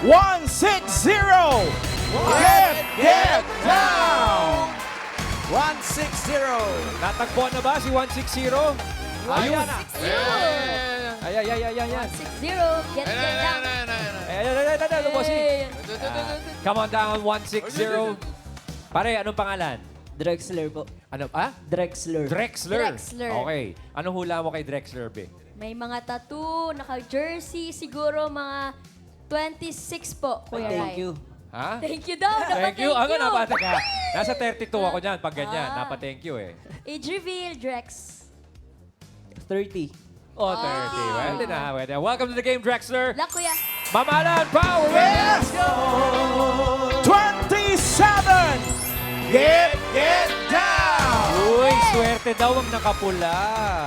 160. Get down. 160. Natagpuan na ba si 160? Ayun. Ayan. 160. Get down. Ayan, bossing. Hey. Come on down, 160. Pare, anong pangalan? Drexler po. Ano pa? Drexler. Drexler. Drexler. Okay. Anong hula mo kay Drexler, be? May mga tattoo, naka-jersey, siguro mga 26 po, Kuya Rai. Thank you. Ha? Thank you daw. Thank you. Ako Napa-thank you. napataka. Nasa 32 ako dyan pag ganyan. Ah. Napa-thank you eh. Age reveal, Drex. 30. Oh, 30. Pwede na. Pwede. Welcome to the game, Drexler. Luck, Kuya. Mamalan, power! Let's go. 27. Get down. Uy, swerte daw ang nakapula.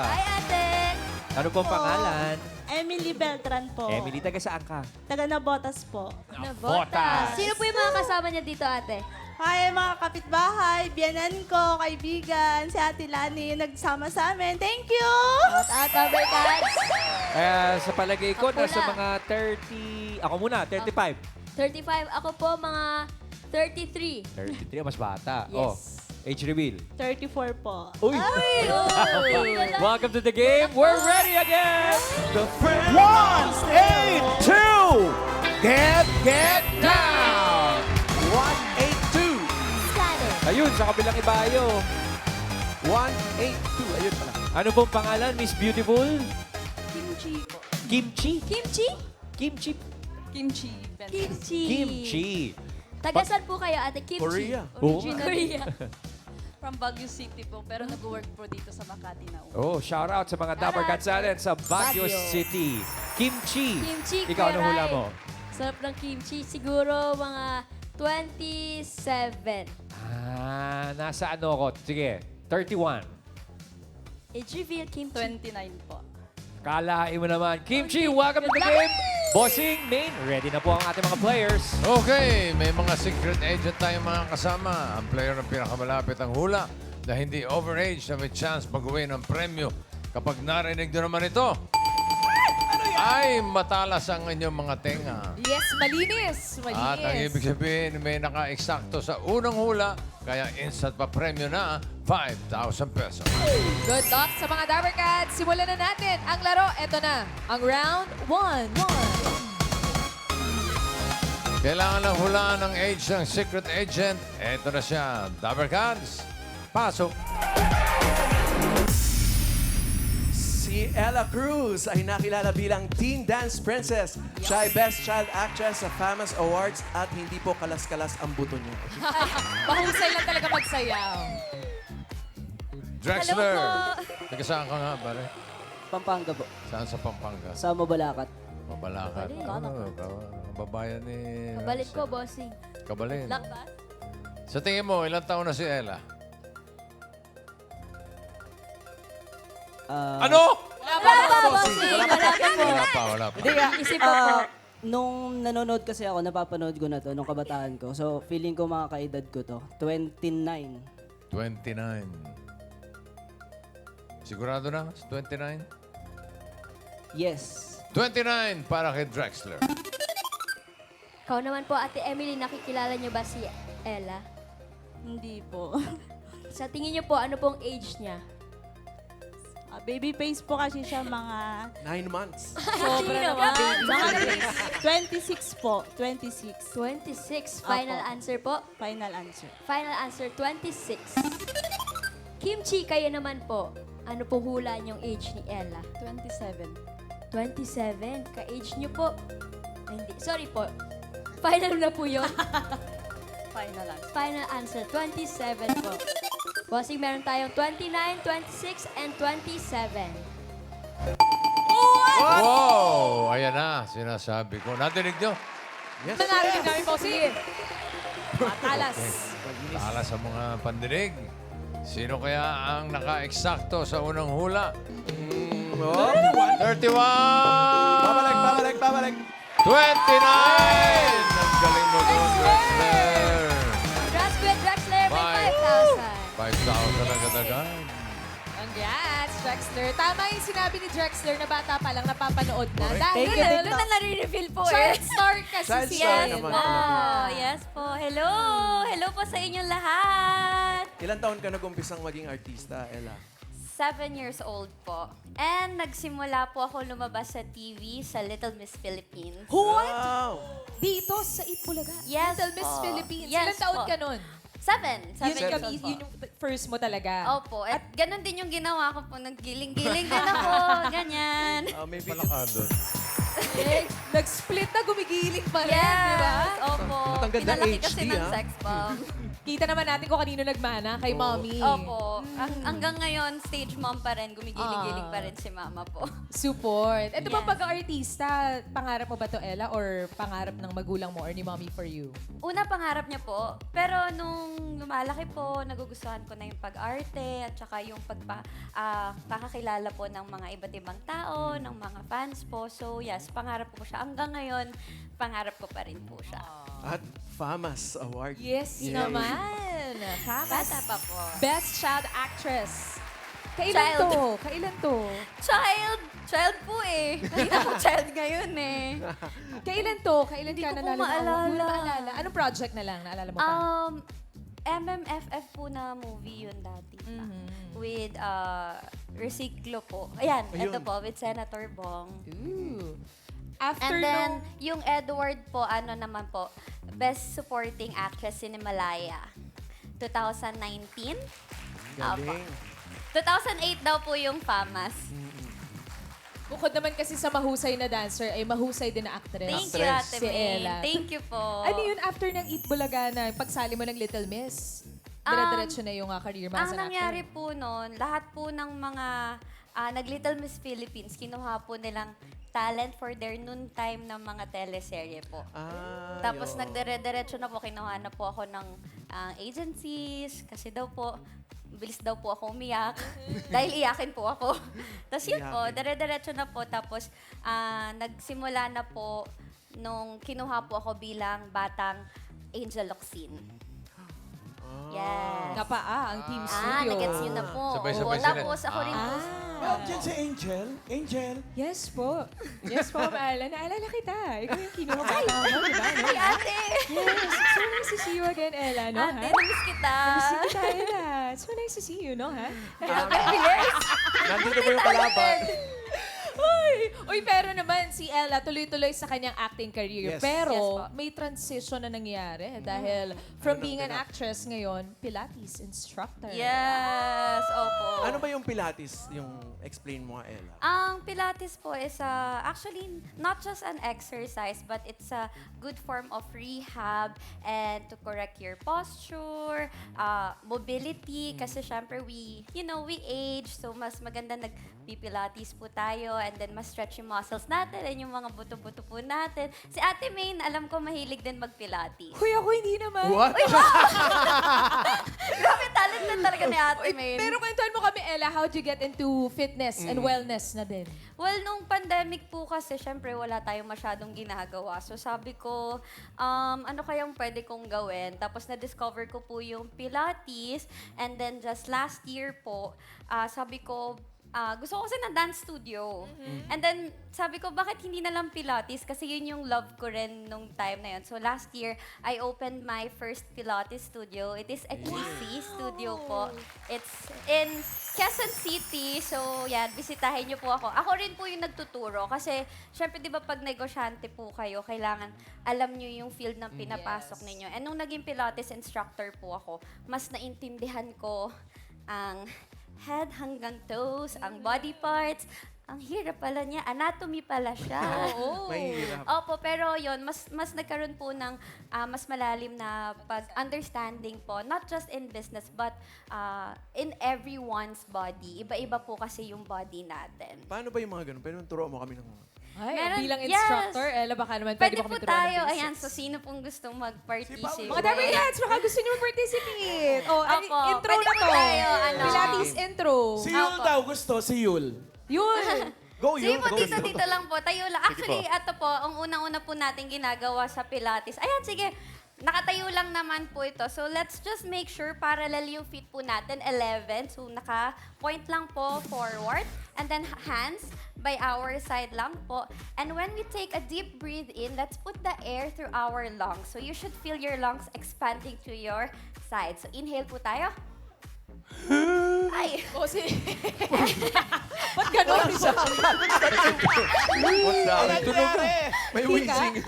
Hi, ate. Ano pong pangalan? Emily Beltran po. Emily, taga saan ka? Taga Nabotas po. Nabota. Sino po yung mga kasama niya dito, ate? Hi mga kapitbahay, biyanan ko, kaibigan, si Ate Lani yung nagsama sa amin. Thank you! Shout out, Power Cards. Sa palagay ko, Kapula. nasa mga 30... Ako muna, 35. 35. Ako po, mga 33. 33, mas bata. Yes. Oh, age reveal. 34 po. Uy! Ay, Welcome to the game. We're ready again! 182. Get down. 182. Ayun, sa kabilang ibayo. 182. Ayun pala. Ano pong pangalan, Miss Beautiful? Kimchi po. Kimchi? Kimchi? Kimchi? Kimchi. Kimchi. Kimchi. Tagasan po kayo, ate Kimchi? Korea. Original. Korea. From Baguio City po, pero nag-work po dito sa Makati na. Oh, shout out sa mga Dapper Cats natin sa Baguio Baguio. City. Kimchi. Kimchi, Ikaw, Kuya ano hula Rai. mo? Sarap ng kimchi. Siguro mga 27. Nasa ano ko? Sige, 31. Age reveal, kimchi. 29 po. Kalain mo naman. Kimchi, welcome to the game. Bossing, main, ready na po ang ating mga players. Okay, may mga secret agent tayong mga kasama. Ang player ng pinakamalapit ang hula na hindi overage na may chance mag-uwi ng premyo. Kapag narinig nyo naman ito, ay matalas ang inyong mga tenga. Yes, malinis. At ang ibig sabihin, may naka-eksakto sa unang hula, kaya instant pa premyo na 5,000 pesos. Good luck sa mga Dabber Cats. Simulan na natin ang laro. Ito na, ang round 1. Kailangan lang hulaan ng age ng secret agent. Ito na siya, Dabber Cats. Pasok. Si Ella Cruz ay nakilala bilang Teen Dance Princess. Siya ay Best Child Actress sa FAMAS Awards at hindi po kalas-kalas ang buto niya. Mahusay lang talaga magsayaw. Drexler. Taga saan ka nga, pare? Pampanga po. Saan sa Pampanga? Sa Mabalacat. Mabalakat. Babayan ni... Kabalik ko, bossing. Kabalin. Luck ba? Sa tingin mo, ilang taon na si Ella? Ano? Wala pa, bossing. Wala pa po. Wala pa. Hindi nga. Isip ko po. Nung nanonood kasi ako, napapanood ko na to nung kabataan ko. So, feeling ko mga kaedad ko to. 29. 29. Sigurado na? 29? Yes. 29 para kay Drexler. Ikaw naman po, ate Emily, nakikilala niyo ba si Ella? Hindi po. Sa tingin niyo po, ano pong age niya? Baby face po kasi siya mga... 9 months. Sobra naman. Mga 26 po. 26. 26. Final Apo. answer po. Final answer. Final answer, 26. Kimchi, kayo naman po. Ano po hula niyong age ni Ella? 27. 27. Ka-age niyo po. Ay, hindi. Sorry po. Final na po yun. Final answer. Final answer, 27 po. Bossing, meron tayong 29, 26, and 27. Wow! Ayan na, sinasabi ko. Nadinig nyo? Yes. Nanarinig namin po si Matalas. Tala sa mga pandinig. Sino kaya ang naka-eksakto sa unang hula? 31! Babalik. 29! Ang galing mo doon, Drexler. Congrats, Kuya Drexler, may Bye. 5,000. 5,000 agad-agad. Congrats, Drexler. Tama yung sinabi ni Drexler na bata pa lang napapanood na. Thank you. Doon na nare-reveal po Child eh. star kasi Child si star Ella. naman. Oh, yes po. Hello! Hello po sa inyong lahat! Ilan taon ka nag-umpisang maging artista, Ella? 7 years old po. And nagsimula po ako lumabas sa TV sa Little Miss Philippines. What? Wow! Dito sa Itbulaga? Yes Little Miss po. Philippines. Yes Ilan taon po. ka nun? 7 Yun, years kami, old po. yun yung first mo talaga. Opo. At ganun din yung ginawa ko po. Naggiling-giling din ako. Ganyan. May video. Palaka doon. Eh, nag-split na, gumigiling pa rin, di ba? Yes. Opo. At ang ganda Pinalaki kasi HD, ng ha? sex bomb. Kita naman natin kung kanino nagmana, kay mommy. Opo. Hanggang ngayon, stage mom pa rin. Gumigiling-giling pa rin si mama po. Support. Ito bang Yes. pagka-artista, pangarap mo ba to, Ella? Or pangarap ng magulang mo or ni mommy for you? Una, pangarap niya po. Pero nung lumalaki po, nagugustuhan ko na yung pag-arte at saka yung kakakilala po ng mga iba't ibang tao, ng mga fans po. So yes, pangarap ko po siya. Hanggang ngayon, pangarap ko pa rin po siya. At FAMAS Award. Yes Yeah. naman. Bata pa po. Best Child Actress. Kailan Child. to? Kailan to? Child! Child po eh. Hindi na ako child ngayon eh. Kailan to? Kailan Hindi ka ko po nanalo? maalala. Hindi mo maalala. Anong project na lang? Naalala mo pa? MMFF po na movie yun dati. Mhm. With Reciclo po. Ayan, Ayun. ito po, with Senator Bong. Ooh. After And then, nung... yung Edward po, ano naman po, Best Supporting Actress in Himalaya. 2019? Galing. 2008 daw po yung FAMAS. Bukod naman kasi sa mahusay na dancer, ay mahusay din na actress. Thank you, Ate Si May. Ella. Thank you po. Ano yun, after ng Eat Bulaga na pagsali mo ng Little Miss? Dire-diretso na yung career mo as Ang an nangyari actor. po noon, lahat po ng mga nag-Little Miss Philippines, kinuha po nilang talent for their noon time ng mga teleserye po. Tapos yun. nagdire-diretso na po, kinuha na po ako ng agencies kasi daw po, bilis daw po ako umiyak. Dahil iyakin po ako. Tapos yun po, Iyakin. dire-diretso na po. Tapos nagsimula na po nung kinuha po ako bilang batang Angel Locsin. Yes. Napaa ang team studio. Nagets yun na po. Sabay-sabay Oo, sila. tapos ako rin po. Diyan si Angel. Angel. Yes po. Yes po, Maala. Naalala kita. Ikaw yung kinuha bata mo, di ba? No? Ay, ate! Yes. So nice to see you again, Ella, no? Ate, ha? namiss kita. Sige tayo, Ella. So nice to see you, no? Ha? Nandito po yung kalaban. Uy, pero naman si Ella tuloy-tuloy sa kanyang acting career. Yes. Pero Yes po. may transition na nangyari dahil from being an actress ngayon, Pilates instructor. Yes, opo. Ano ba yung Pilates? Yung explain mo nga, Ella. Ang Pilates po is actually not just an exercise, but it's a good form of rehab and to correct your posture, mobility, kasi syempre we age, so mas maganda nag-Pilates po tayo and then mas stretch yung muscles natin and yung mga buto-buto po natin. Si Ate Maine, alam ko mahilig din mag-Pilates. Kuya ko, hindi naman. What? Grabe, talent na talaga ni Ate Maine. Pero kwentuhan mo kami, Ella, how'd you get into fitness and wellness na din? Well, nung pandemic po kasi, syempre wala tayong masyadong ginagawa. So sabi ko, ano kayang pwede kong gawin? Tapos na-discover ko po yung Pilates. And then just last year po, sabi ko, gusto ko kasi ng dance studio. And then, sabi ko, bakit hindi na lang Pilates? Kasi yun yung love ko rin nung time na yun. So, last year, I opened my first Pilates studio. It is a KC studio po. It's in Quezon City. So, yan, bisitahin niyo po ako. Ako rin po yung nagtuturo. Kasi, syempre, di ba, pag negosyante po kayo, kailangan alam niyo yung field na pinapasok ninyo. And nung naging Pilates instructor po ako, mas naintindihan ko ang head hanggang toes, ang body parts. Ang hirap pala niya. Anatomy pala siya. Mahirap. Opo, pero yon mas nagkaroon po ng mas malalim na pag-understanding po. Not just in business, but in everyone's body. Iba-iba po kasi yung body natin. Paano ba yung mga ganun? Pero turo mo kami ng mga. Ay, Meron- bilang yes. instructor, Ella, baka naman pwede, Pwede mo po kami turuan ng tayo. basics. Ayan, so sino pong gustong mag-participate? Mga Dabber Cats, baka gusto niyo mag-participate. Oh, Opo, intro pwede na po to. tayo, ano. Pilates intro. Si Yul daw gusto, si Yul. Yun. Go, Sige yun. po, Go. dito lang po. Tayo lang. Actually, ito po, ang unang-una po natin ginagawa sa Pilates. Ayan, sige. Nakatayo lang naman po ito. So, let's just make sure parallel yung feet po natin, 11. So, naka-point lang po forward. And then, hands by our side lang po. And when we take a deep breathe in, let's put the air through our lungs. So, you should feel your lungs expanding to your side. So, inhale po tayo. Ay! O, si... Ba't gano'n? May wheezing.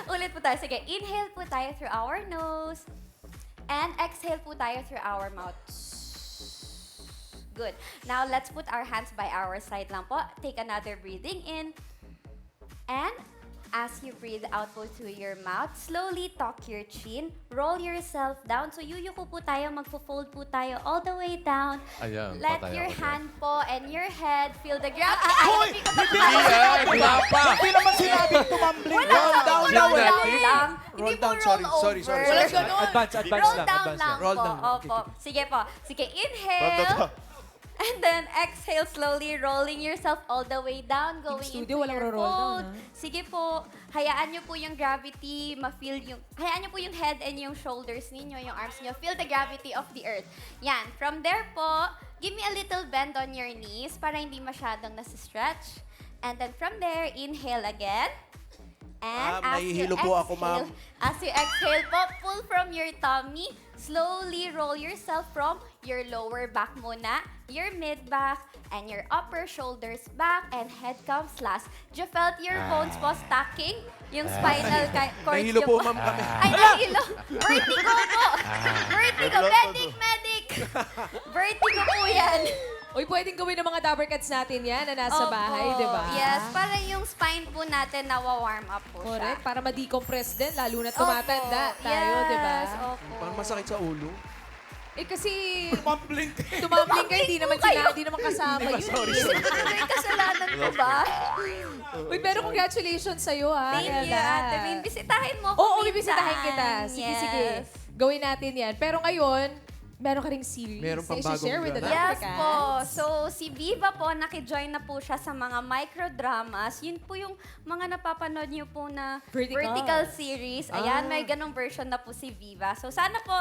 Ulit po tayo. Sige, inhale po tayo through our nose. And exhale po tayo through our mouth. Good. Now, let's put our hands by our side lang po. Take another breathing in. And as you breathe out po through your mouth, slowly tuck your chin. Roll yourself down. So, yuyuko po tayo. Magfo-fold po tayo all the way down. Ayan, Let patay your ako dyan. hand po and your head feel the ground. Hoy! Hindi ko Hindi na Ay, wala pa! Hindi naman sinabing tumambling. Wala Roll ka down po, lang. roll down Roll lang. Hindi po down, roll sorry. over. Walang gano'n. Advance Roll lang, down advance lang lang. Roll po. down. Opo. Sige po. Sige, inhale. And then exhale slowly, rolling yourself all the way down, going into studio, walang your ro-roll down, fold. Sige po, hayaan nyo po yung gravity, ma-feel yung, hayaan nyo po yung head and yung shoulders ninyo, yung arms nyo. Feel the gravity of the earth. Yan. From there po, give me a little bend on your knees para hindi masyadong nasa-stretch. And then from there, inhale again. And Ma'am, nahihilo po ako, ma'am. As you exhale po, pull from your tummy. Slowly roll yourself from your lower back muna, your mid-back, and your upper shoulders back, and head comes last. You felt your bones po stacking? Yung spinal cord Nahilo nyo po, ma'am, kami. Ay, nahilo. Vertigo po. Vertigo. Medic. Vertigo po yan. Uy, pwedeng gawin ng mga Dabber Cats natin yan na nasa Opo. bahay, di ba? Yes, para yung spine po natin nawa-warm up po Correct. siya. Para ma-decompress din, lalo na tumatanda Opo. tayo, di ba? Yes, opo. Parang masakit sa ulo. Eh kasi, Tumambling. tumambling ka, hindi naman, kayo. hindi naman kasama yun. May kasalanan ko ba? Uy, pero congratulations sa'yo, ha. Thank you, Ella. Ate Min. Bisitahin mo ako Oo, minsan. bibisitahin kita. Sige, Yes. sige. Gawin natin yan. Pero ngayon, meron ka ring series. Meron pang na i-share bagong with the drama. Dabber Yes Cats. po. So, si Viva po, nakijoin na po siya sa mga microdramas. Yun po yung mga napapanood niyo po na Vertical. series. Ayan, may ganong version na po si Viva. So, sana po,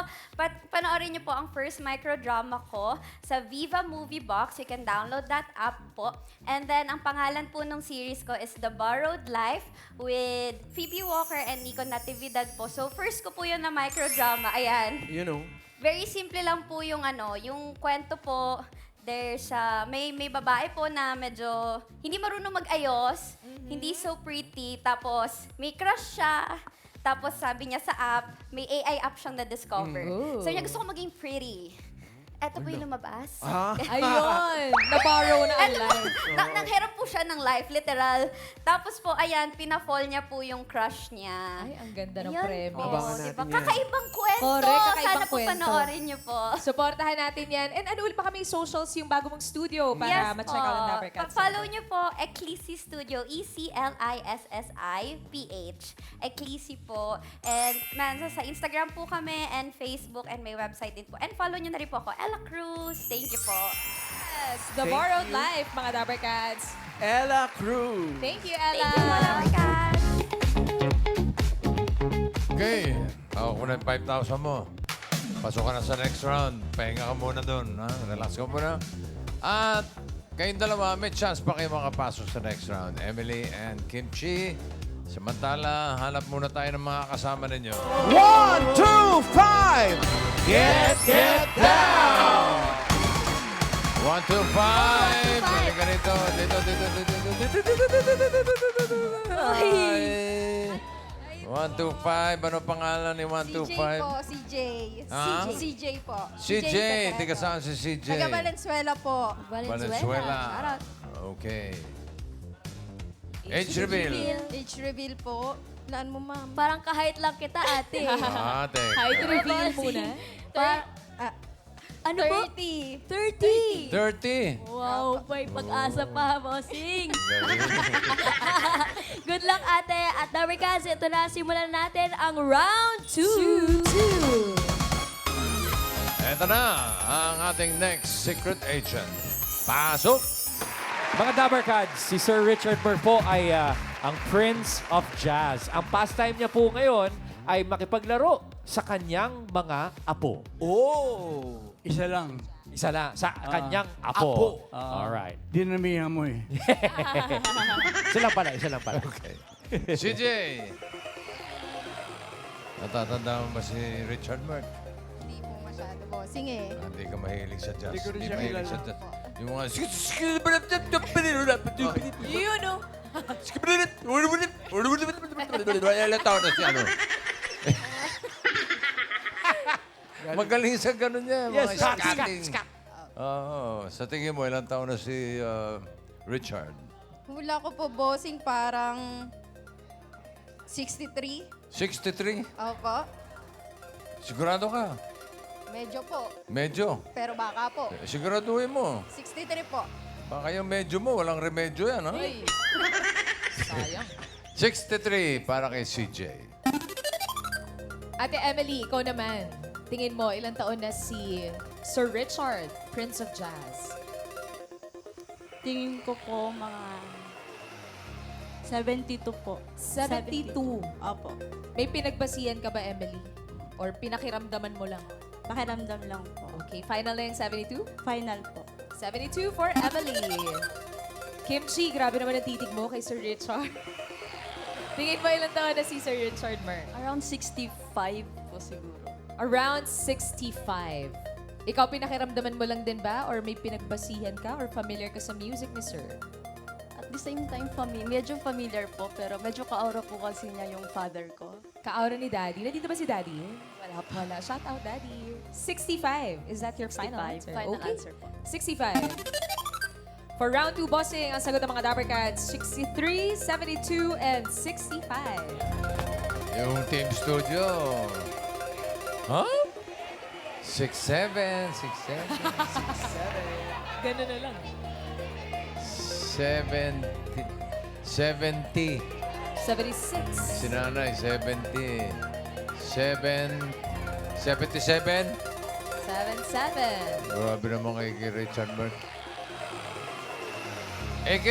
panoorin niyo po ang first microdrama ko sa Viva Movie Box. You can download that app po. And then, ang pangalan po ng series ko is The Borrowed Life with Phoebe Walker and Nico Natividad po. So, first ko po yun na microdrama. Ayan. You know. Very simple lang po yung yung kwento po. There's may babae po na medyo hindi marunong mag-ayos, hindi so pretty, tapos may crush siya. Tapos sabi niya sa app, may AI app siyang na-discover. So niya gusto ko maging pretty. Eto po yung lumabas. Ayun, na-borrow na ang Eto po, life. nangherap po siya ng life, literal. Tapos po, ayan, pinafall niya po yung crush niya. Ay, ang ganda ng Ayan premise. po, Abangan diba? natin yan. Kakaibang kwento. Correct, kakaibang Sana po kwento. panoorin niyo po. Supportahan natin yan. And ano ulit pa kami socials yung bago mong studio para ma-check out ang Dabber Cats. Follow niyo po Eclisi Studio, ECLISSI-PH. Eclisi po. And sa Instagram po kami and Facebook and may website din po. And follow niyo na rin po ako, Ella Cruz. Thank you po. Yes, The Thank Borrowed you. Life, mga Dabber Cats. Ella Cruz. Thank you, Thank Ella. you, Malabarkas. Okay. Kung na yung 5,000 mo. Pasok ka na sa next round. Pahinga ka muna dun. Ha? Relax ka muna. At kayong dalawa, may chance pa kayo makapasok sa next round. Emily and Kimchi. Samantala, hanap muna tayo ng mga kasama ninyo. 1, 2, 5! Get down! 1, 2, 5! Balik ka rito. Dito. 1, 2, 5. Ano pangalan ni 1, 2, 5? CJ. Ah? CJ po. CJ. Tiga saan si CJ? Taga Valenzuela po. Valenzuela. Okay. Age reveal. Age reveal po. Laan mo, ma'am. Parang kahit lang kita, ate. Ate. Height reveal muna. Ano po? 30. 30. Wow, may pag-asa pa, bossing. Galing. Good luck, ate. At Dabber Cats, ito na, simulan natin ang round 2. Ito na ang ating next secret agent. Pasok! Mga Dabber Cats, si Sir Richard Burr po ay ang Prince of Jazz. Ang pastime niya po ngayon ay makipaglaro sa kanyang mga apo? Oh. Isa lang. Isa lang, sa kanyang apo. apo. Alright. Dinamihan mo eh. Isa lang pala, isa lang pala. Okay. CJ! Natatanda mo ba si Richard Mark? Hindi po masyado, bossing eh. Hindi ka mahilig sa jazz. Hindi ko rin siya mahilig kilala. sa jazz. Yung mga... Yun, no? Ilang taon na siya, ano? Magaling sa ganun niya. Yes, mga ska, scatting. ska. Oo. Sa tingin mo, ilang taon na si Richard? Hula ko po, bossing, parang 63. 63? Opo. Sigurado ka? Medyo po. Medyo. Pero baka po. Siguraduhin mo. 63 po. Baka yung medyo mo, walang remedyo yan, ha? Uy. Sayang. 63 para kay CJ. Ate Emily, ikaw naman. Tingin mo, ilang taon na si Sir Richard, Prince of Jazz? Tingin ko po mga 72 po. 72. Opo. May pinagbasihan ka ba, Emily? Or pinakiramdaman mo lang? Pakiramdam lang po. Okay, final na yung 72? Final po. 72 for Emily. Kimchi, grabe naman ang titig mo kay Sir Richard. Tingin mo ilang taon na si Sir Richard Mer? Around 65 po siguro. Around 65. Ikaw pinakiramdaman mo lang din ba? Or may pinagbasihan ka? Or familiar ka sa music ni Sir? At the same time, medyo familiar po, pero medyo ka-aura po kasi niya yung father ko. Ka-aura ni Daddy. Nandito ba si Daddy? Wala po. Wala. Shout out, Daddy. 65. Is that your final 65. answer? Final Okay. answer po. 65. For round 2, bossing, ang sagot ng mga Dapper Cats, 63, 72, and 65. Yung Team Studio. Huh? 67, 67, Ganun na lang. 70. 70. 76. Si Nanay, 70. 77. 77. Grabe naman kay Richard Mark. AK!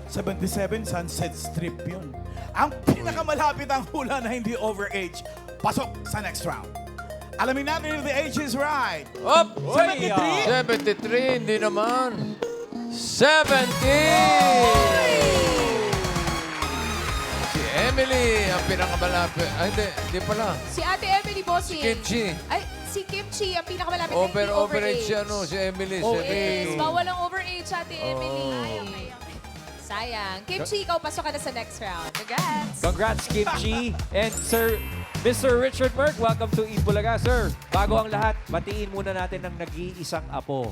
77 Sunset Strip yun. Ang pinakamalapit ang hula na hindi overage. Pasok sa next round. Alamin natin if the age is right. Up! 73? 73, hindi naman. 70! Si Emily, ang pinakamalapit. Ay, hindi pala. Si Ate Emily, bossing. Kimchi. Ay, si Kimchi, ang pinakamalapit na hindi Overage siya, no? Si Emily, Yes, 72. bawal ang overage, Ate Emily. Sayang. Kimchi, ikaw pasok ka na sa next round. Congrats! Congrats, Kimchi. And Mr. Richard Merck, welcome to Eat Bulaga. Sir, bago ang lahat, batiin muna natin ng nag-iisang apo.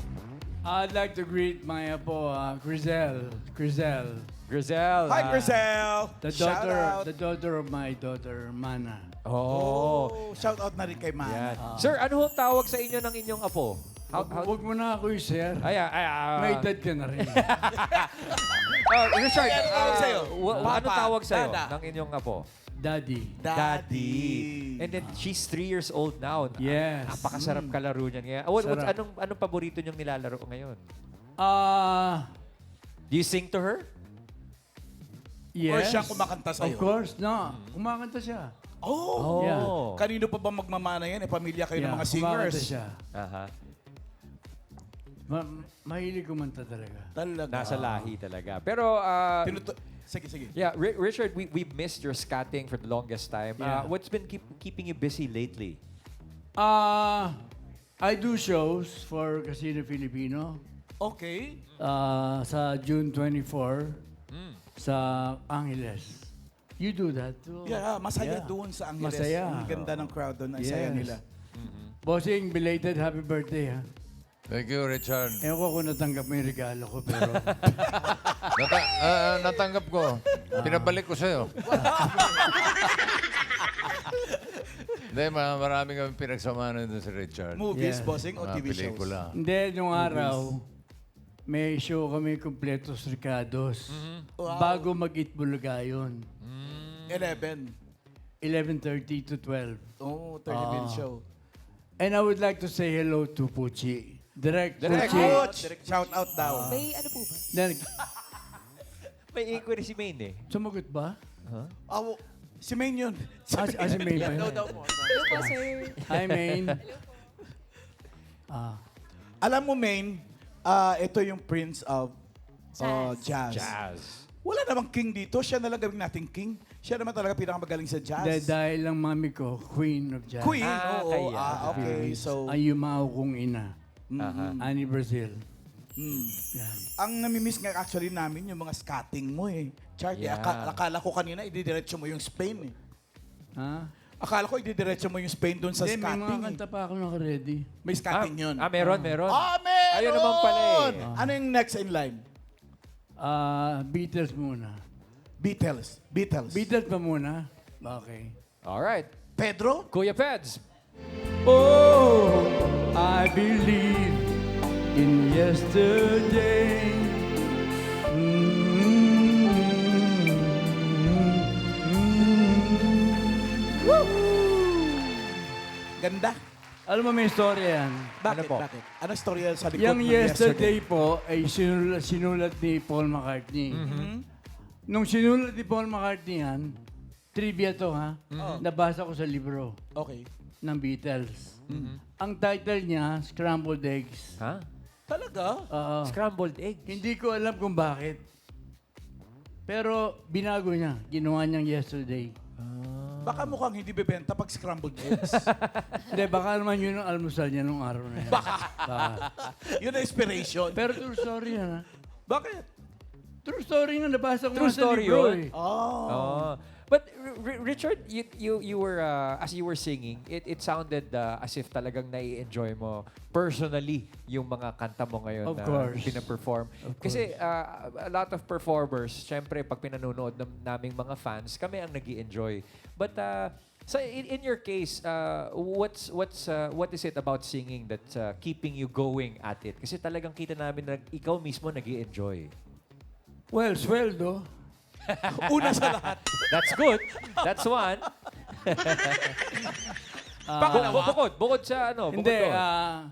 I'd like to greet my apo, Grizel. Grizel. Hi, Grisel. Shout out. The daughter of my daughter, Mana. Oh. Shout out na rin kay Man. Yan. Sir, ano ho tawag sa inyo ng inyong apo? Huwag mo na ako i-share. May edad ka na rin. Richard, Ano tawag sa'yo? ano Papa, tawag sa'yo Dada. ng inyong apo? Daddy. Daddy. And then she's 3 years old now. Yes. Napakasarap kalaro niyan. Ngayon. Sarap. Anong paborito niyong nilalaro ngayon? Do you sing to her? Yes. Or siyang kumakanta Of sa'yo? course, no. Kumakanta siya. Oh. Yeah. Kanino pa ba magmamana yan? Pamilya kayo ng mga kumakanta singers. siya. Aha. Mahilig kumanta talaga. Talaga. Nasa lahi talaga. Pero, Sige. yeah, Richard, we missed your scatting for the longest time. Yeah. What's been keeping you busy lately? I do shows for Casino Filipino Okay. sa June 24 sa Angeles. You do that too. Yeah, masaya Yeah. doon sa Angeles. Masaya. Ang ganda ng crowd doon. Ang saya Yes. nila. Bossing, belated happy birthday, ha? Thank you, Richard. Ewan ko kung natanggap mo yung regalo ko, pero... Natanggap ko. Pinabalik ko sa'yo. Hindi, marami kami pinagsamahan doon si Richard. Movies, Yeah. bossing, o Mga TV shows? pelikula. Hindi, nung araw, may show kami Completos Ricados. Bago mag-Eat Bulaga yun. 11. 11:30 to 12. Oh, 30-minute show. And I would like to say hello to Pucci. Direct Pucci. Coach, shout out daw. May ano po ba? Then, May inquiry si Maine eh. sumagot ba? Oh, Si Maine yun. Si Maine pa yun. Hello daw po. Hello po, sir. Hi, Maine. Alam mo, Maine, ito yung Prince of Jazz. Jazz. Wala namang king dito. Siya na lang gawin nating king. Siya naman talaga pinakamagaling sa jazz. Dahil lang mami ko, Queen of Jazz. Queen, Ah, oo. kaya. Okay, so... Ang yumao kong ina. Aha. Annie Brazil. mm. Ang namimiss nga actually namin yung mga scatting mo eh. Chart, Yeah. akala ko kanina ididiretso mo yung Spain eh. Ha? Akala ko ididiretso mo yung Spain doon sa Hindi, may scatting mga eh. kanta pa ako naka-ready. May scatting yun. Meron. Meron! Ayun naman pala eh. Ano yung next in line? Beatles muna. Beatles. Beatles pa muna? Okay. Alright. Pedro? Kuya Peds. Oh, I believe in yesterday. Ganda. Alam mo, may storya yan. Bakit? po? Bakit? Ano story sa likod Yung ng yesterday po ay sinulat ni Paul McCartney. Nung sinulat ni Paul McCartney yan, trivia to ha, nabasa ko sa libro Okay. ng Beatles. Ang title niya, Scrambled Eggs. Ha? Talaga? Oo. Scrambled egg. Hindi ko alam kung bakit. Pero binago niya. Ginawa niyang yesterday. Baka mukhang hindi bebenta pag scrambled eggs. Hindi, baka naman yun ang almusal niya nung araw na yan. Baka. Yun ang inspiration. Pero true story yan ha. Bakit? True story nga, nabasa ko True nga sa story libro yun? eh. Oh. But Richard, you were as you were singing, it sounded as if talagang nai-enjoy mo personally yung mga kanta mo ngayon Of na course. pina-perform. Kasi a lot of performers, syempre pag pinanonood naming mga fans, kami ang nag-i-enjoy. But so in your case, what is it about singing that's keeping you going at it? Kasi talagang kita namin na ikaw mismo nag-i-enjoy. Well, sweldo. Una sa lahat. That's good. That's one. Bukod sa ano, bukod Hindi, doon.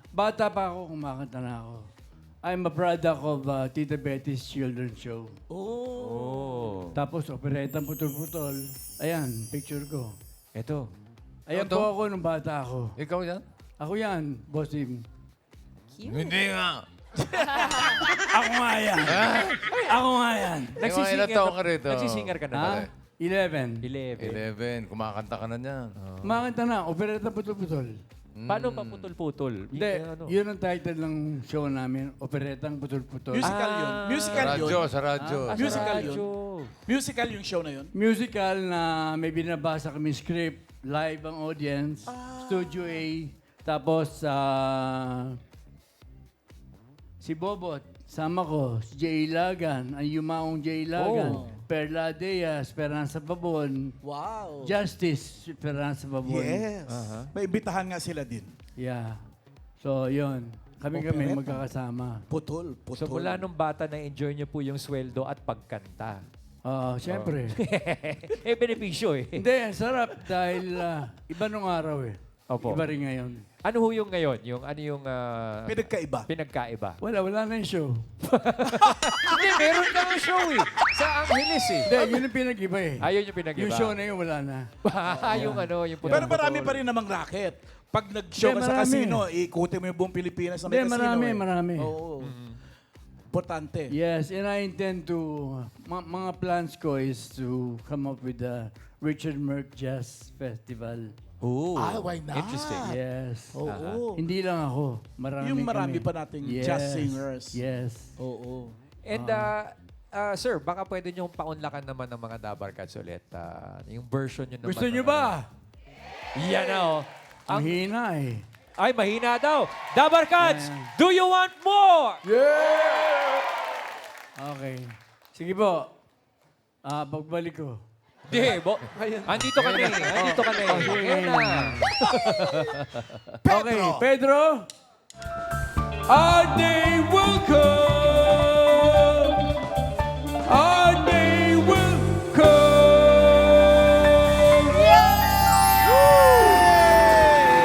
bata pa ako, kumakanta na ako. I'm a product of Tita Betty's Children's Show. Oh. Tapos, operetang putol-putol. Ayan, picture ko. Ito. Ayan po ako nung bata ako. Ikaw yan? Ako yan, bossing. Hindi nga. Ako nga yan. Ako nga yan. Ilang taon ka rito? Nagsisinger ka na ba? Ha? 11. 11. 11. Kumakanta ka na niyan. Kumakanta na, operetang putol-putol. Paano pa putol-putol? Hindi, Ano? yun ang title ng show namin, operetang putol-putol. Musical yun. Sa Musical yun. radyo, sa radyo. Sa Musical yun. radyo. Musical yung show na yun. Musical na may binabasa kami script, live ang audience, Studio A, tapos si Bobot, sama ko, si Jay Lagan, ang yumaong Jay Lagan, Perla Dea, Esperanza Babon, Wow. Justice, Esperanza Babon. Yes. May imbitahan nga sila din. Yeah. So, yun. Kami Operetta. magkakasama. Putol. So mula nung bata na-enjoy niyo po yung sweldo at pagkanta. Siyempre. Benepisyo eh. Hindi, ang sarap dahil iba nung araw eh. Opo. Iba rin ngayon. Ano ho yung ngayon? Ano yung Pinagkaiba. pinagkaiba? Wala na yung show. Hindi, meron kang show eh. Sa Angeles eh. Hindi, yun yung pinag-iba eh. Ayun yung pinag-iba. Yung show na yun, wala na. yung ano, yung Pero marami pa rin namang racket. Pag nag-show Hindi, ka sa marami. casino, ikutin mo yung buong Pilipinas na may Hindi, casino. marami. Oo. Importante. Yes, and I intend to, mga plans ko is to come up with the Richard Merck Jazz Festival. Ooh. Why not? Interesting. Yes. Oo. Hindi lang ako, marami Yung marami kami. pa nating jazz singers. Yes. Oo. And sir, baka pwede niyong paunlakan naman ng mga Dabar Cats ulit. Yung version nyo naman. Gusto nyo ng- ba? Yan na oh. Ang hina eh. Ay, mahina daw. Dabar Cats, Yeah. do you want more? Okay. Sige po. Pagbalik ko. Di, andito ka na eh. Andito ka na eh. Ayan na. Okay, Pedro. Our day will come. Our day will come.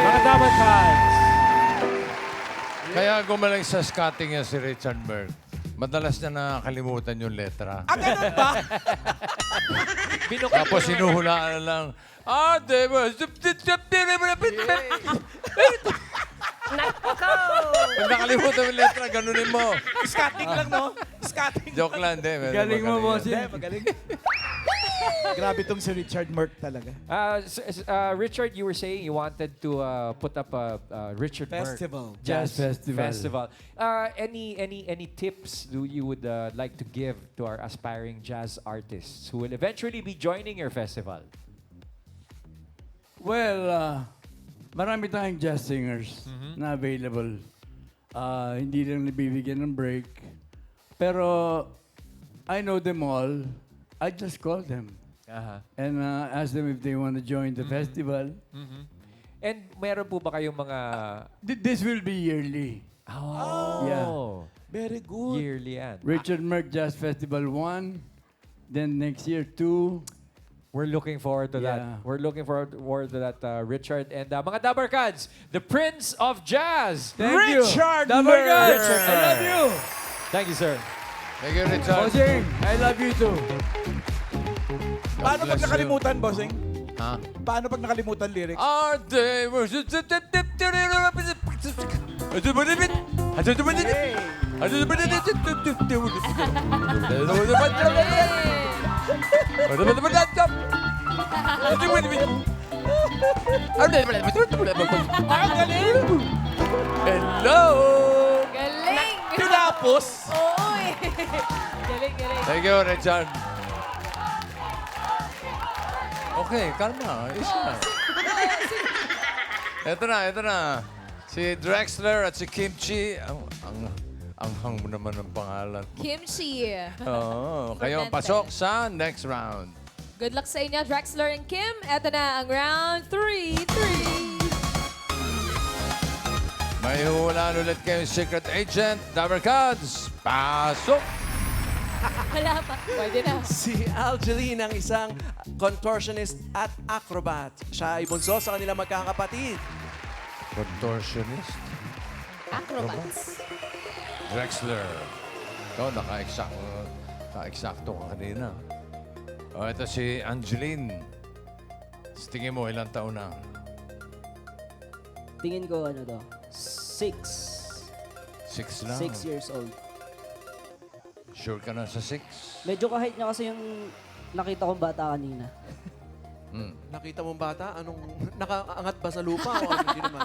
Mga Dabar Cats. Kaya gumaling sa scatting niya si Richard Berg. madalas niya nakakalimutan yung letra. Ah, ganun ba? Tapos sinuhulaan lang, Pag nakalimutan yung letra, ganunin mo. Scatting lang, no? Scatting. Joke lang, hindi. Medyo Galing mo, magaling yan. bossing. Magaling. Grabe tong si Richard Merck talaga. Richard, you were saying you wanted to put up a Richard Merck Festival. Jazz Jazz festival. Any tips do you would like to give to our aspiring jazz artists who will eventually be joining your festival? Well, marami tayong jazz singers na available. Hindi lang nabibigyan ng break. Pero I know them all. I just call them and ask them if they want to join the festival. And meron po ba kayong mga This will be yearly. Oh, Very good. yearly yan? Richard Merck Jazz Festival 1. Then next year 2. We're looking forward to Yeah. that. We're looking forward to that, Richard. And mga Dabarkads, the Prince of Jazz. Thank you. Richard Dabarkad, Merck. I love you. Thank you, sir. Thank you, Richard. Bossing, I love you too. Paano pag bless you. nakalimutan, bossing? Ha? Paano pag nakalimutan lyrics? Our day was Hello! Galing! Tinapos? Oo eh. Galing, galing. Thank you, Richard. Okay, kalma. Isa na. Ito na. Si Drexler at si Kimchi. Ang hang mo naman ng pangalan. Kimchi. Oo. Kayo ang pasok sa next round. Good luck sa inyo, Drexler and Kim. Ito na ang round 3. May hulaan ulit kayong secret agent. Dabarkads, pasok! Wala pa. Pwede na. Si Algeline ang isang contortionist at acrobat. Siya ay bunso sa kanilang magkakapatid. Contortionist. Acrobats. Drexler. Ikaw, naka-eksakto ka kanina. O, ito si Angeline. Sa tingin mo, ilang taon na? Tingin ko ano daw? 6 6 lang. years old. Sure ka na sa 6? Medyo kahit niya kasi yung nakita kong bata kanina. Nakita mong bata? Anong nakaangat ba sa lupa o ano? Hindi naman.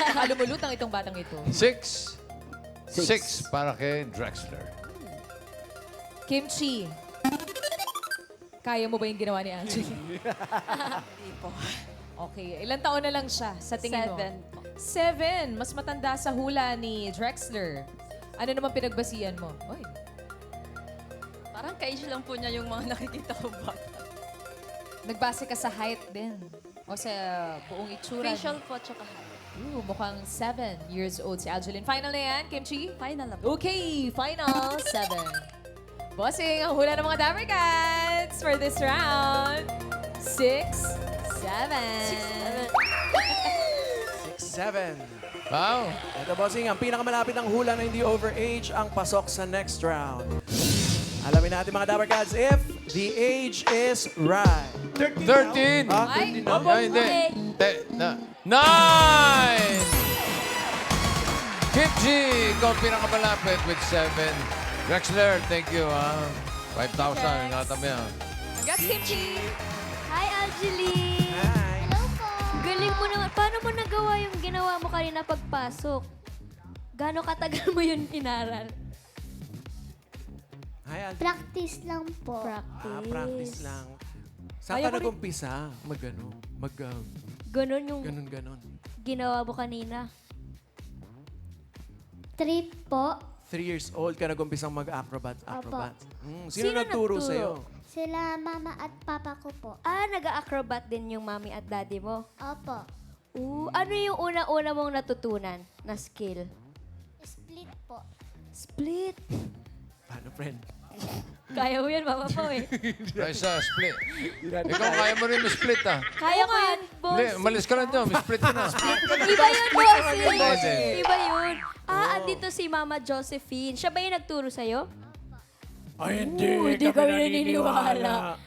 Nakalumulutang itong batang ito. 6? Six. 6 para kay Drexler. Kimchi. Kaya mo ba yung ginawa ni Angie? Hindi po. Okay. Ilang taon na lang siya sa tingin mo? 7 7. po. Mas matanda sa hula ni Drexler. Ano naman pinagbasihan mo? Oy. Parang ka-age lang po niya yung mga nakikita ko bata. Nagbase ka sa height din. O sa buong itsura. Facial po, tsaka height. Mukhang 7 years old si Algeline. Final na yan, Kimchi? Final na po. Okay, final 7. Bossing, ang hula ng mga Dabarkads for this round. 6, 7. 6-7. Wow! Ito, bossing, ang pinakamalapit ng hula na hindi overage ang pasok sa next round. Alamin natin mga Dabarkads if the age is right. 13! Ay, Ay, hindi. 9! Kimchi, ikaw ang pinakamalapit with 7. Drexler, thank you, 5,000, ingatan mo yan. Congrats, Kimchi! Hi, Angeline! Hi. Galing mo naman. Paano mo nagawa yung ginawa mo kanina pagpasok? Gano'ng katagal mo yun inaral? Hi, Aldi. Practice lang po. Practice. Practice lang. Saan Ayaw ka ko rin- nag-umpisa? Ganon yung Ganon. ginawa mo kanina. 3 po. 3 years old ka nag-umpisang mag-acrobat. Acrobat. Sino Sino nagturo nagturo? sa'yo? Sila mama at papa ko po. Ah, nag-acrobat din yung mommy at daddy mo. Opo. Ano yung una-una mong natutunan na skill? Split po. Split. Paano, friend? Kaya mo yan, Mama Pao eh. Raisa, split. Ikaw, kaya mo rin split ah. Kaya ko yan, boss. Hindi, malis ka lang dyan. Split ka na. Iba yun, boss. Hindi. Iba yun. Andito si Mama Josephine. Siya ba yung nagturo sa'yo? Ay, Hindi kami naniniwala.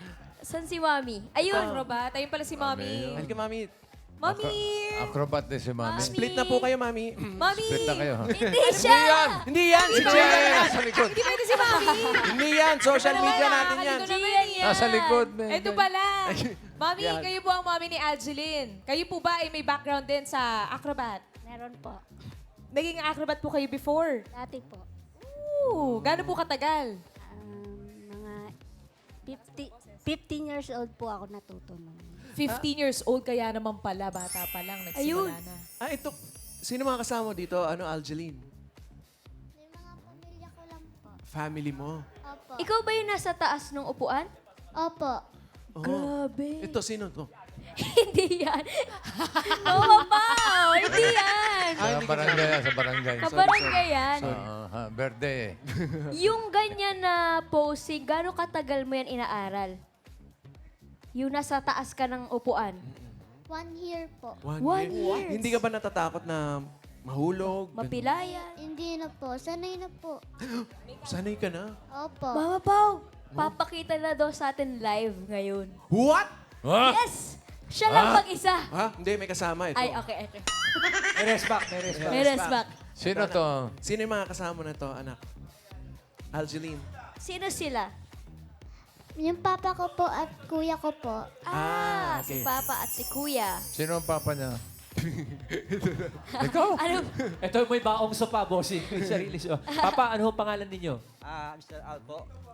Saan si Mami? Ayun. Acrobat. Ayun pala si Mami. Halika, Mami. Mami! Acrobat din si Mami. Split na po kayo, Mami. Mami! Split na kayo, ha? Hindi siya! Hindi yan! Si Hindi Chia yan, yan! nasa likod. Hindi pwede si Mami! Hindi yan! Social media natin yan. Nasa likod. Ito pala. Mami, Yan. kayo po ang mami ni Algeline. Kayo po ba ay may background din sa acrobat? Meron po. Naging acrobat po kayo before? Dati po. Ooh, gaano po katagal? Mga 15 years old po ako natuto nun. 15 years old kaya naman pala, bata pa lang, nagsimula na. Ito. Sino mga kasama mo dito? Algeline? Yung mga pamilya ko lang po. Family mo? Opo. Ikaw ba yung nasa taas ng upuan? Opo. Grabe. Ito, sino to? Hindi yan. Mama Pao! Hindi yan. Sa barangay yan, sa barangay. Kabarangay yan. Verde eh. Yung ganyan na posing, gano'ng katagal mo yan inaaral? Yung nasa taas ka ng upuan. 1 year po. One year. Hindi ka ba natatakot na mahulog? Mapilayan. Hindi na po. Sanay na po. Sanay ka na. Opo. Mama Pao, papakita na daw sa atin live ngayon. What? Ha? Yes! Siya lang mag-isa. Ha? Hindi, may kasama ito. Ay, okay. May respect, may respect. May respect. Sino to? Sino yung mga kasama na to, anak? Algeline. Sino sila? Yung papa ko po at kuya ko po. Okay. Si Papa at si Kuya. Sino ang papa niya? Ano? Ito may baong sopa, bossing. May sarili siya. Papa, ano ang pangalan ninyo? Mr.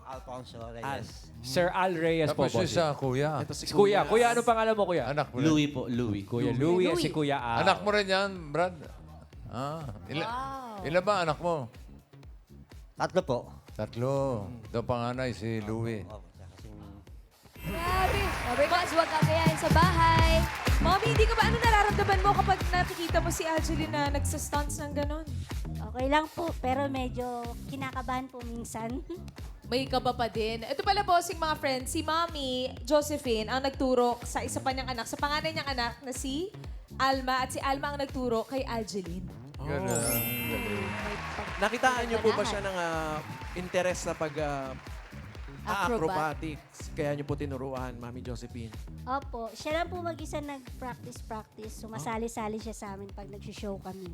Alfonso Reyes. Sir Al Reyes po, Tapos yung bossing. sa kuya. Ito si Kuya, kuya, ano pangalan mo, kuya? Anak mo rin. Louie po, Louie. Kuya Louie at si Kuya Al. Anak mo rin yan, Brad? Ilan ba anak mo? Tatlo po. Tatlo. Ito panganay si Louie. Grabe. Sabi ko, huwag kakayain sa bahay. Mami, hindi ka ba, ano nararamdaman mo kapag nakikita mo si Algeline na nagsastunts ng ganon? Okay lang po, pero medyo kinakabahan po minsan. May kaba pa din. Ito pala, bossing mga friends, si Mami Josephine ang nagturo sa isa pa niyang anak, sa panganay niyang anak na si Alma, at si Alma ang nagturo kay Algeline. Ganun. Nakitaan niyo po ba siya ng interest sa acrobatics? Kaya niyo po tinuruan, Mami Josephine. Opo. Siya lang po mag-isa nag-practice. Sumasali-sali siya sa amin pag nag-show kami.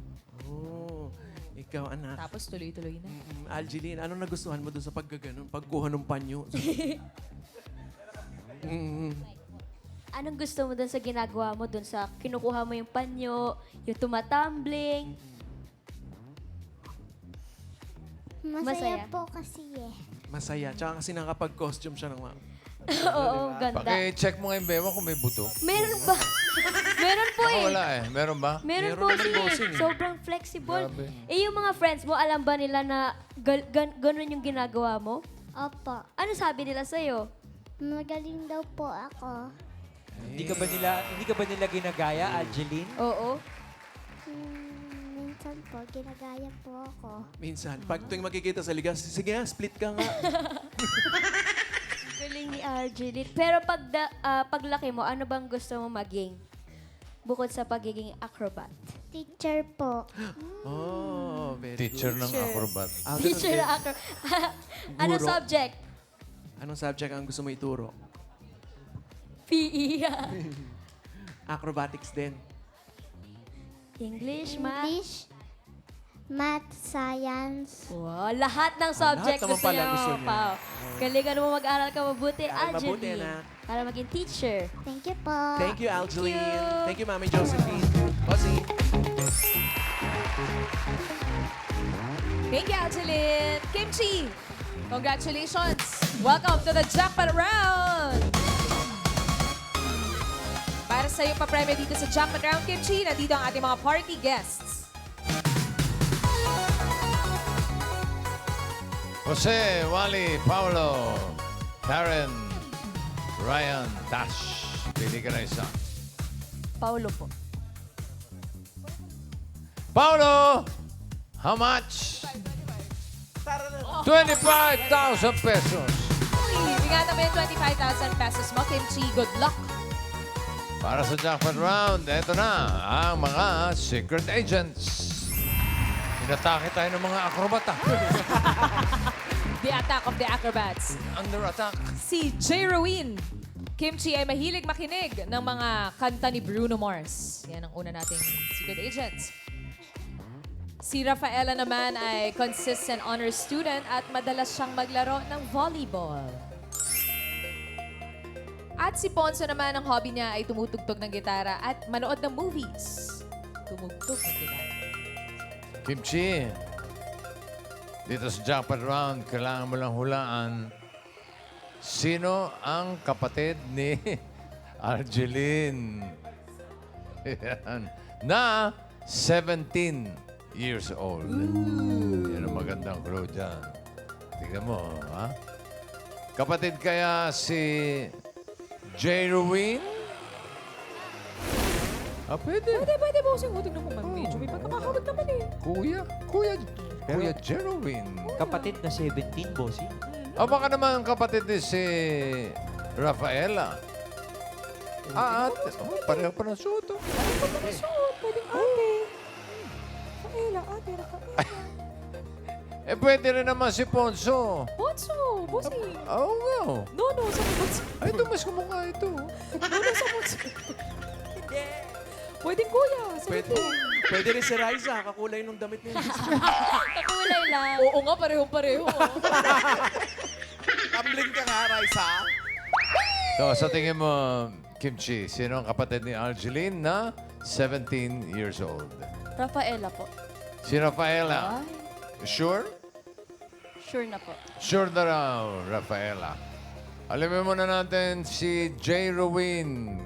Oh, ikaw anak. Tapos tuloy-tuloy na. Algeline, ano nagustuhan mo doon sa paggaganon? Pagkuha ng panyo? Anong gusto mo dun sa ginagawa mo dun sa kinukuha mo yung panyo, yung tumatumbling? Masaya Masaya. po kasi eh. Masaya. Tsaka kasi nakapag-costume siya ng mga... Oo, ganda. Paki-check mo nga yung bewa kung may buto. Meron ba? Meron po Ako eh. wala eh. Meron ba? Meron Meron po naman siya bossing eh. eh. Sobrang flexible. Grabe. Eh, yung mga friends mo, alam ba nila na ganun yung ginagawa mo? Opo. Ano sabi nila sa'yo? Magaling daw po ako. Hindi ka ba nila ginagaya, Algeline? Oo. Minsan po, ginagaya po ako. Minsan, pag tuwing makikita sa ligas, sige nga, split ka nga. Galing ni Arjeline. Pero paglaki mo, ano bang gusto mo maging? Bukod sa pagiging acrobat. Teacher po. Oh, very Teacher good. ng acrobat. Teacher na acrobat. Anong Guro. subject? Anong subject ang gusto mo ituro? PE. Acrobatics din. English, math. English, math, science. Wow, lahat ng subject lahat naman gusto pala niya. gusto Mga niya. Pao. Galingan mo mag-aral ka mabuti, Aral mabuti, Algeline. anak. Para maging teacher. Thank you po. Thank you, Algeline. you. Thank you, Mami Josephine. Bossing. Thank you, Algeline. Kimchi, congratulations. Welcome to the jackpot round. Para sa iyong papremyo dito sa jackpot round, Kimchi, nandito ang ating mga party guests. Jose, Wally, Paulo, Karen, Ryan, Dash. Pili ka na isa. Paulo po. Paulo, how much? 25,000 pesos. Ingatan mo yung 25,000 pesos mo, Kimchi. Good luck. Para sa jackpot round, eto na ang mga secret agents. Inatake tayo ng mga akrobata. The attack of the acrobats. Under attack. Si J. Rowin. Kimchi ay mahilig makinig ng mga kanta ni Bruno Mars. Yan ang una nating secret agents. Si Rafaela naman ay consistent honor student at madalas siyang maglaro ng volleyball. At si Ponso naman, ang hobby niya ay tumutugtog ng gitara at manood ng movies. Tumugtog ng gitara. Kimchi, dito sa jackpot round, kailangan mo lang hulaan sino ang kapatid ni Arjeline. Yan. Na 17 years old. Yan ang magandang clue dyan. Tingnan mo, ha? Kapatid kaya si J. Rowin? Pwede. Pwede po kasi huwag naman mag-medyo. May pagkakahawag naman eh. Kuya J. Rowin. Kapatid na 17, bossing. Baka naman kapatid ni si Rafaela. Pareho pa ng suot. Pwedeng ate. Rafaela, ate, Rafaela. Pwede rin naman si Ponso. Ponso, bossing. Oo nga. No, sa Ponso. Ay, ito mas kumukha ito. No, sa Ponso. Hindi. Pwedeng kuya, sa Pwede rin si Raisa, kakulay nung damit niya. Kakulay lang. Oo nga, parehong-pareho. Tumbling ka nga, Raisa. So, sa tingin mo, Kimchi, sino ang kapatid ni Arjeline na 17 years old? Rafaela po. Si Rafaela. Sure? Sure na po. Sure na raw, Rafaela. Alamin muna natin si J. Rowin.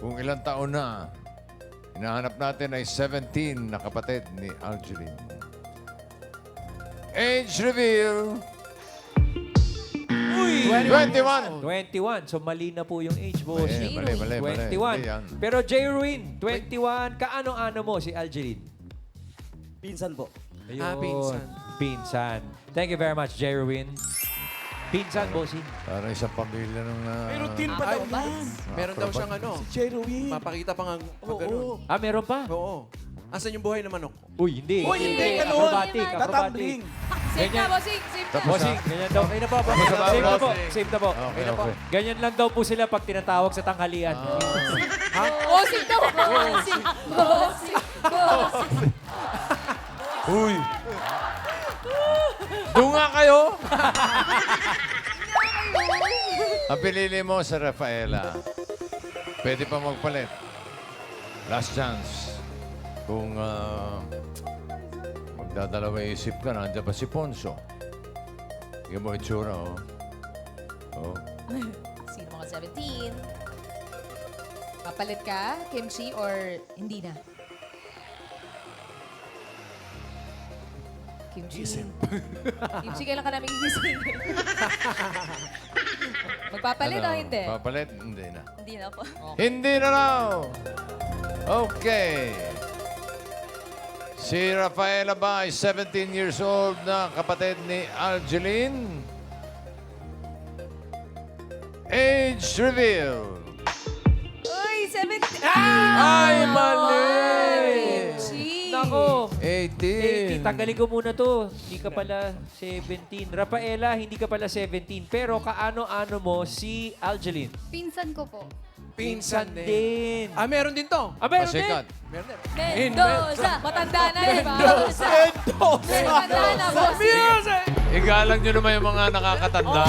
Kung ilang taon na. Hinahanap natin ay 17 na kapatid ni Arjeline. Age reveal. 21. 21. So mali na po yung age, bossing. Mali. 21. Hindi yan. Pero J. Rowin, 21. Kaano-ano mo si Arjeline? Pinsan po. Ayun. Pinsan. Pinsan. Thank you very much, J. Rowin. Pinsan, bossing. Para isang pamilya ng... May routine pa daw yan. Meron daw siyang ano, Si J. Rowin. mapakita pa nga ganun. Meron pa? Oo. Asan yung buhay ng manok? Uy, hindi. Uy, hindi, ganun. Acrobatic. Tatumbling. Save na, bossing. Save na. Bossing, ganyan daw. Okay na po, Save na po. bossing. Save na po. Okay. Ganyan lang daw po sila pag tinatawag sa tanghalian. Bossing daw. Bossing. Uy! Doon nga kayo! Ang pinili mo sa Rafaela. Pwede pa magpalit. Last chance. Kung magdadalawa isip ka, nandiyan pa si Ponso. Hindi mo itsura, oh. Oh. Sino mga 17? Papalit ka, Kimchi, or hindi na? Kimchi. Kimchi, kailan ka namin gigising? Magpapalit o hindi? Papalit? Hindi na. Hindi na po. Hindi na raw! Okay. Si Rafaela ba ay 17 years old na kapatid ni Arjeline? Age reveal. Uy, 17! Ay, mali! Kimchi! Nako. 18. Tanggalin ko muna to. Hindi ka pala 17. Rafaela, hindi ka pala 17. Pero kaano-ano mo si Arjeline? Pinsan ko po. Pinsan din. Meron din to. Meron din. Pasikat. Meron din. Mendoza! Matanda na, di ba? Mendoza. Matanda na, bossing! Igalang nyo naman yung mga nakakatanda.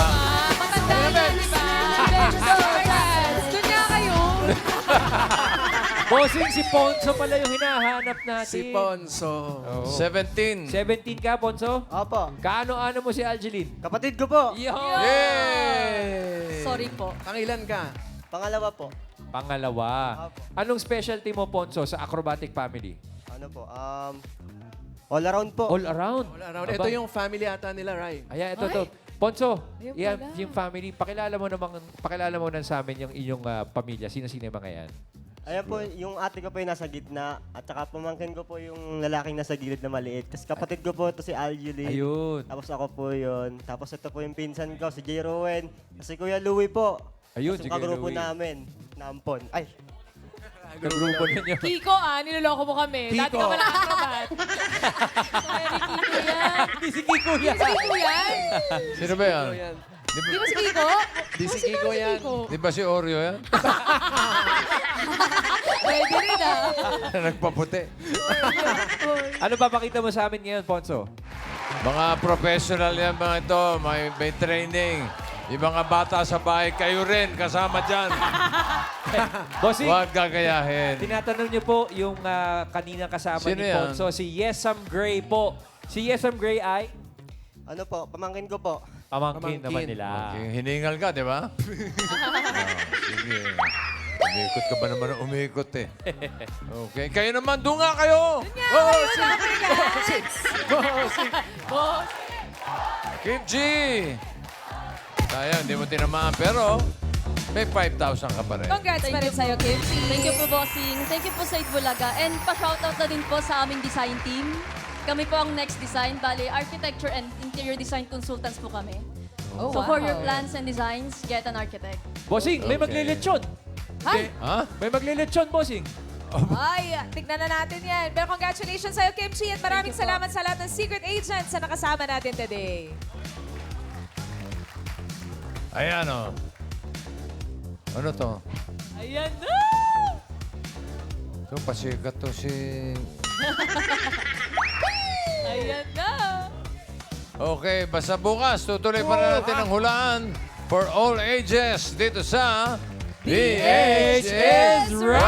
Matanda na, di ba? Mendoza! Doon nga kayo. Bossing, si Ponso pala yung hinahanap natin. Si Ponso. 17. 17 ka, Ponso? Opo. Kaano-ano mo si Arjeline? Kapatid ko po. Yay! Sorry po. Pangilan ka? Pangalawa po. Pangalawa. Anong specialty mo, Ponso, sa acrobatic family? Ano po? All around po. All around. All around. Aba. Ito yung family ata nila, Rai. Ayan, ito. Ponso, Ayun yan, pala. yung family, pakilala mo na sa amin yung inyong pamilya. Sino-sino yung mga yan? Ayan po, yung ate ko po yung nasa gitna at saka pamangkin ko po yung lalaking nasa gilid na maliit. Kasi kapatid ko po ito si Aljuli. Ayun. Tapos ako po yun. Tapos ito po yung pinsan ko, si J. Rowen. Si Kuya Louie po. Ayun, Tapos si yung Kuya kagrupo Louie. namin. Nampon. Ay, Kagrupo ninyo. Kiko, niloloko mo kami. Dati ka pala acrobat. Hindi si Kiko yan. Si Kiko yan? Sino ba yan? Di ba si Kiko? Di si Kiko yan. Di ba si Oreo yan? Pwede rin Nagpaputi. Ano papakita mo sa amin ngayon, Ponso? Mga professional yan mga ito. May training. Yung mga bata sa bahay, kayo rin kasama dyan. Bossing, Huwag gagayahin. tinatanong niyo po yung kanina kasama Sino ni yan? Ponso, si Yesam Gray po. Si Yesam Gray ay ano po, pamangkin ko po. pamangkin naman nila. Okay, hiningal ka, di ba? Sige. Umikot ka ba naman ng umikot eh. Okay, kayo naman, dunga kayo! Kim G! Sayang, hindi mo tinamaan, pero may 5,000 ka pa rin. Congrats pa rin sa'yo, Kim. Thank you po, Bossing. Thank you po sa Itbulaga. And pa-shoutout na din po sa aming design team. Kami po ang next design. Bali, architecture and interior design consultants po kami. Oh, So for wow. your plans and designs, get an architect. Bossing, may Okay. maglilitsyon. Ay! Ha? May maglilitsyon, Bossing. Ay, tignan na natin yan. Pero congratulations sa'yo, Kim Chi, at maraming salamat sa lahat ng secret agents na nakasama natin today. Ayan o. Ano to? Ayan na! Ito, pasikat to si... Ayan na! Okay, basta bukas, tutuloy pa rin natin ang hulaan for all ages dito sa... PH is right!